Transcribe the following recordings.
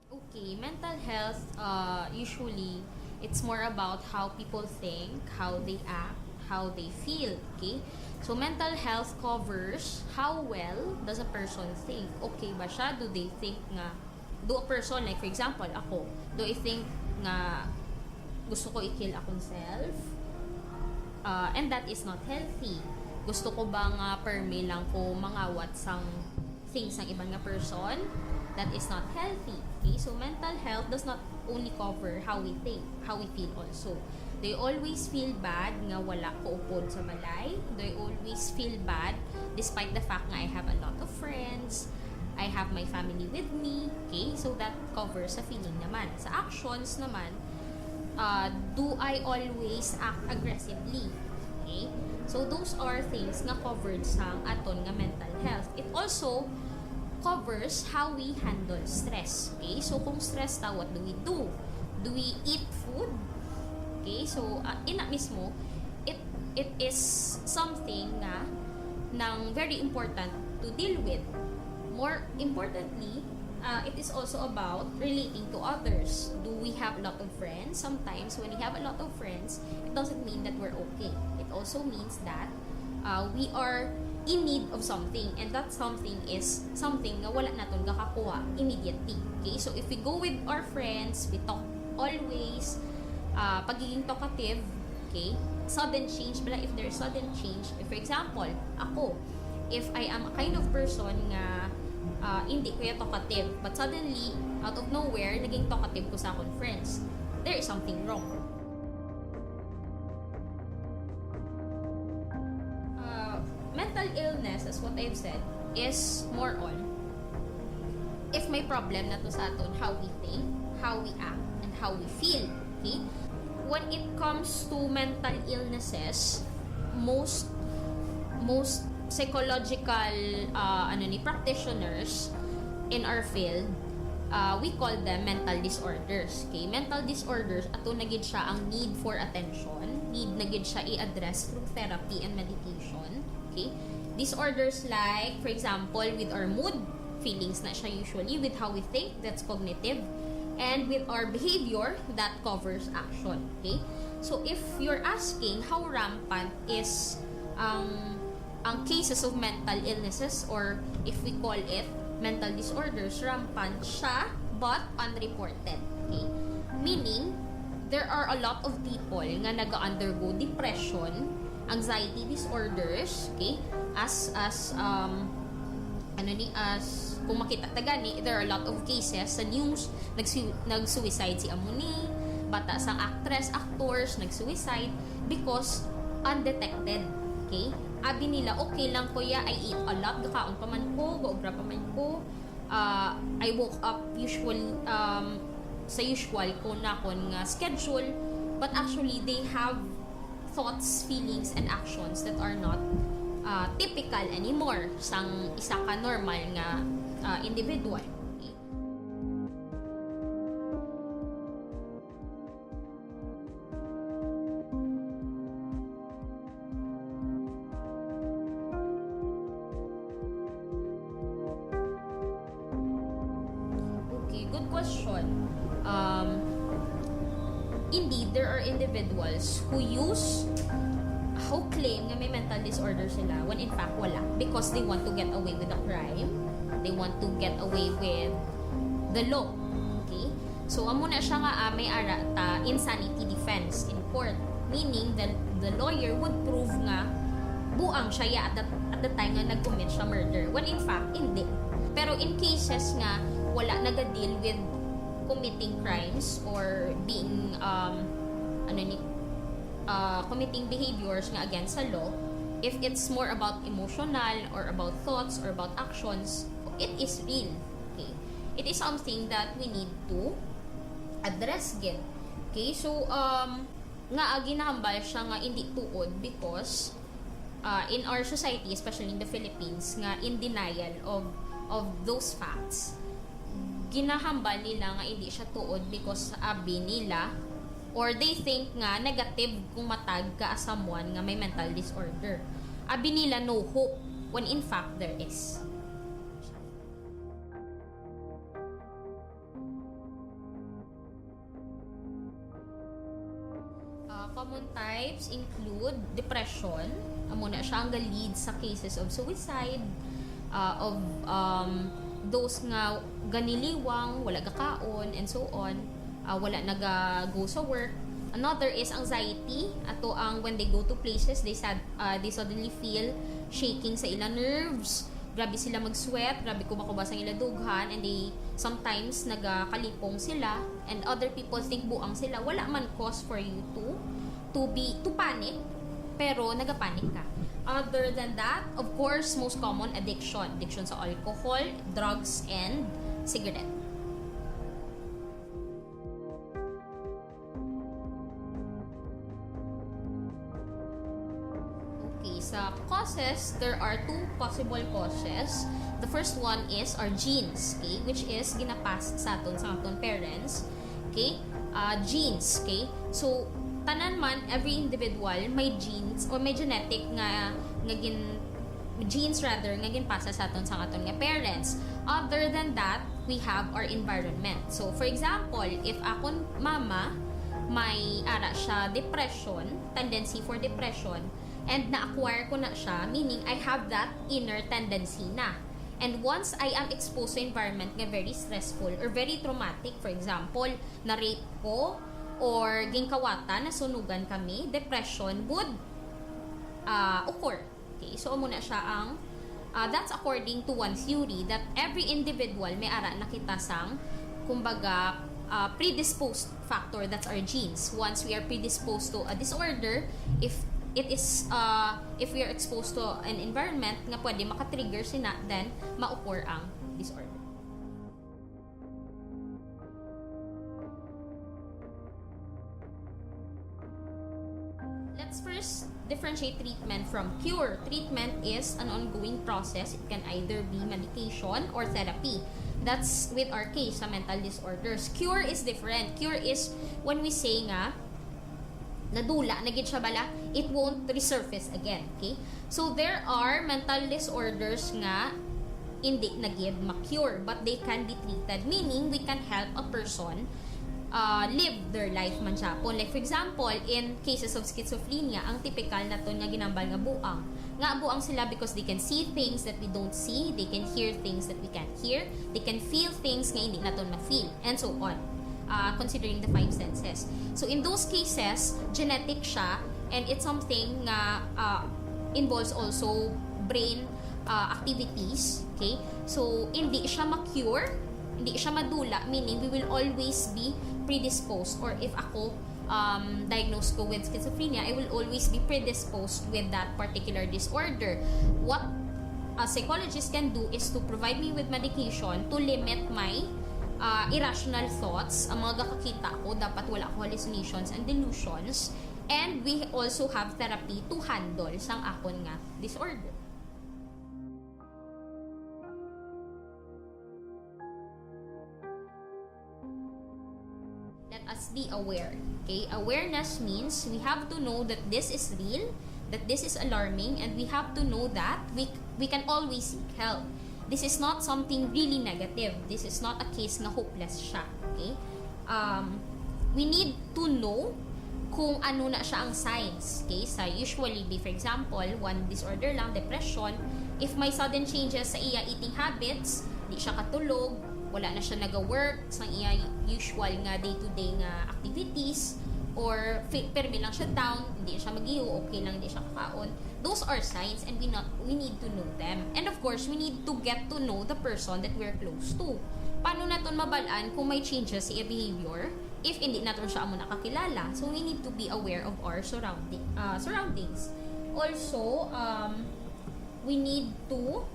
Okay, mental health, usually, it's more about how people think, how they act, how they feel, okay? So, mental health covers how well does a person think. Okay ba siya? Do they think nga, do a person, like for example, ako, do I think nga gusto ko i-kill akong self? And that is not healthy. Gusto ko ba nga permi lang ko mangawat sang things ng ibang nga person? That is not healthy. Okay? So, mental health does not only cover how we think, how we feel also. They always feel bad nga wala ko upod sa balay. They always feel bad despite the fact nga I have a lot of friends, I have my family with me. Okay? So, that covers sa feeling naman. Sa actions naman, do I always act aggressively? Okay? So, those are things nga covered sa aton nga mental health. It also covers how we handle stress. Okay? So, kung stress ta, what do we do? Do we eat food? Okay? So, ina mismo, it is something na nang very important to deal with. More importantly, it is also about relating to others. Do we have a lot of friends? Sometimes, when we have a lot of friends, it doesn't mean that we're okay. It also means that we are in need of something, and that something is something na wala naton kakakuha immediately. Okay? So, if we go with our friends, we talk always, pagiging talkative, okay? Sudden change, but if there's sudden change, if for example, ako, if I am a kind of person nga hindi ko yung talkative, but suddenly, out of nowhere, naging talkative ko sa akong friends, there is something wrong. Mental illness, as what I've said, is more on if may problem na to sa aton, how we think, how we act, and how we feel. Okay? When it comes to mental illnesses, most psychological practitioners in our field, we call them mental disorders. Okay? Mental disorders, ato na gid siya ang need for attention, need na gid siya i-address through therapy and medication. Okay? Disorders like, for example, with our mood, feelings na siya usually, with how we think, that's cognitive, and with our behavior, that covers action. Okay? So, if you're asking how rampant is ang cases of mental illnesses, or if we call it mental disorders, rampant siya but unreported. Okay? Meaning, there are a lot of people nga nag-undergo depression, anxiety disorders, okay? As kung makita ta gani, there are a lot of cases sa news, nag-suicide si Amuni, bata sang actors nag-suicide because undetected. Okay? Abi nila, okay lang kuya, I eat a lot, gakaon pa man ko, gaobra pa man ko, I woke up sa usual ko na kon nga schedule, but actually they have thoughts, feelings, and actions that are not typical anymore sang isa ka normal nga individual. Good question. Indeed, there are individuals who claim na may mental disorder sila when in fact wala, because they want to get away with the crime, they want to get away with the law. Okay? So, amo na siya nga may ara ta insanity defense in court, meaning that the lawyer would prove nga buang siya at the time nga nag-commit siya murder, when in fact hindi. Pero in cases nga wala nag-deal with committing crimes or being committing behaviors nga against the law, if it's more about emotional or about thoughts or about actions, it is real. Okay? It is something that we need to address again. Okay? So, nga ginahambal siya nga hindi tuod because in our society, especially in the Philippines, nga in denial of those facts, ginahambal nila nga hindi siya tuod because abi nila or they think nga negative kung matag ka as someone nga may mental disorder. Abi nila no hope when in fact there is. Common types include depression. Amo na siya ang lead sa cases of suicide, of those nga ganiliwang, wala kakaon, and so on. Wala naga-go sa work. Another is anxiety. Ato ang when they go to places, they suddenly feel shaking sa ilang nerves. Grabe sila mag-sweat, grabe kubas ang ilang dughan, and they sometimes nagakalipong sila, and other people think buang sila. Wala man cause for you to panic, pero nagapanik ka. Other than that, of course, most common addiction sa alcohol, drugs, and cigarette. Sa causes, there are two possible causes. The first one is our genes, okay, which is ginapass sa aton parents, okay? Genes, okay? So tanan man, every individual may genes or may genetic nga genes rather nga ginpasa sa aton nga parents. Other than that, we have our environment. So for example, if akon mama may ara siya depression, tendency for depression, and na-acquire ko na siya, meaning I have that inner tendency na. And once I am exposed to environment nga very stressful or very traumatic, for example, na-rape ko or gingkawata, nasunugan kami, depression would occur. Okay, so muna siya ang that's according to one theory that every individual may ara nakita sang kumbaga predisposed factor, that's our genes. Once we are predisposed to a disorder, if we are exposed to an environment nga pwede makatrigger sina, then ma-occur ang disorder. Let's first differentiate treatment from cure. Treatment is an ongoing process. It can either be medication or therapy. That's with our case sa mental disorders. Cure is different. Cure is when we say nga nadula, nagid siya bala, it won't resurface again, okay? So there are mental disorders nga hindi nagid ma-cure, but they can be treated, meaning we can help a person live their life man siya po. Like for example, in cases of schizophrenia, ang typical na to nga ginambal nga buang. Nga buang sila because they can see things that we don't see, they can hear things that we can't hear, they can feel things nga hindi naton ma-feel, and so on. Considering the five senses. So in those cases, genetic siya, and it's something na involves also brain activities, okay? So hindi siya ma-cure, hindi siya madula, meaning we will always be predisposed, or if ako diagnosed ko with schizophrenia, I will always be predisposed with that particular disorder. What a psychologist can do is to provide me with medication to limit my irrational thoughts. Ang mga kakakita ko, dapat wala ko hallucinations and delusions. And we also have therapy to handle sang akon nga disorder. Let us be aware. Okay? Awareness means we have to know that this is real, that this is alarming, and we have to know that we can always seek help. This is not something really negative. This is not a case na hopeless siya. Okay? We need to know kung ano na siya ang signs. Okay? So usually, for example, one disorder lang, depression, if may sudden changes sa iya eating habits, di siya katulog, wala na siya naga-work sa iya usual nga day-to-day nga activities, or permi lang siya down, hindi siya mag-iho, okay lang, hindi siya kakaon. Those are signs, and we need to know them. And of course, we need to get to know the person that we're close to. Paano natin mabalaan kung may changes sa behavior if hindi natin siya amo nakakilala? So we need to be aware of our surroundings. Also, we need to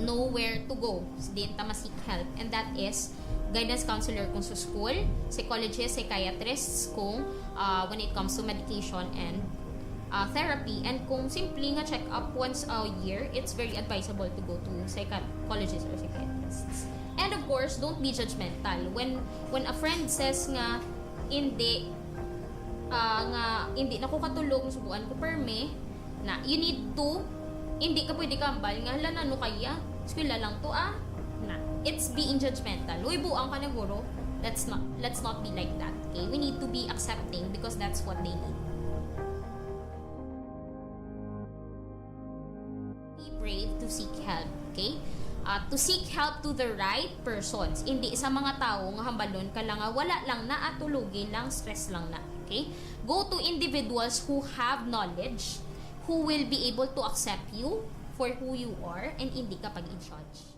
know where to go din ta ma-seek help, and that is guidance counselor kung sa school, psychologists, psychiatrists kung when it comes to medication and therapy, and kung simply nga check up once a year, it's very advisable to go to psychologists or psychiatrists. And of course, don't be judgmental. When a friend says nga hindi na ko katulog, subuan ko perme, na you need to, hindi ka pwede kambal nga hala na no kaya eskwela lang to na it's being judgmental. Uy, buang ka na guro. Let's not be like that. Okay, we need to be accepting because that's what they need. to seek help to the right persons. Hindi sa mga tao nga hambalon ka lang nga wala lang na at tulugin lang, stress lang na. Okay? Go to individuals who have knowledge, who will be able to accept you for who you are and hindi ka pag-in-judge.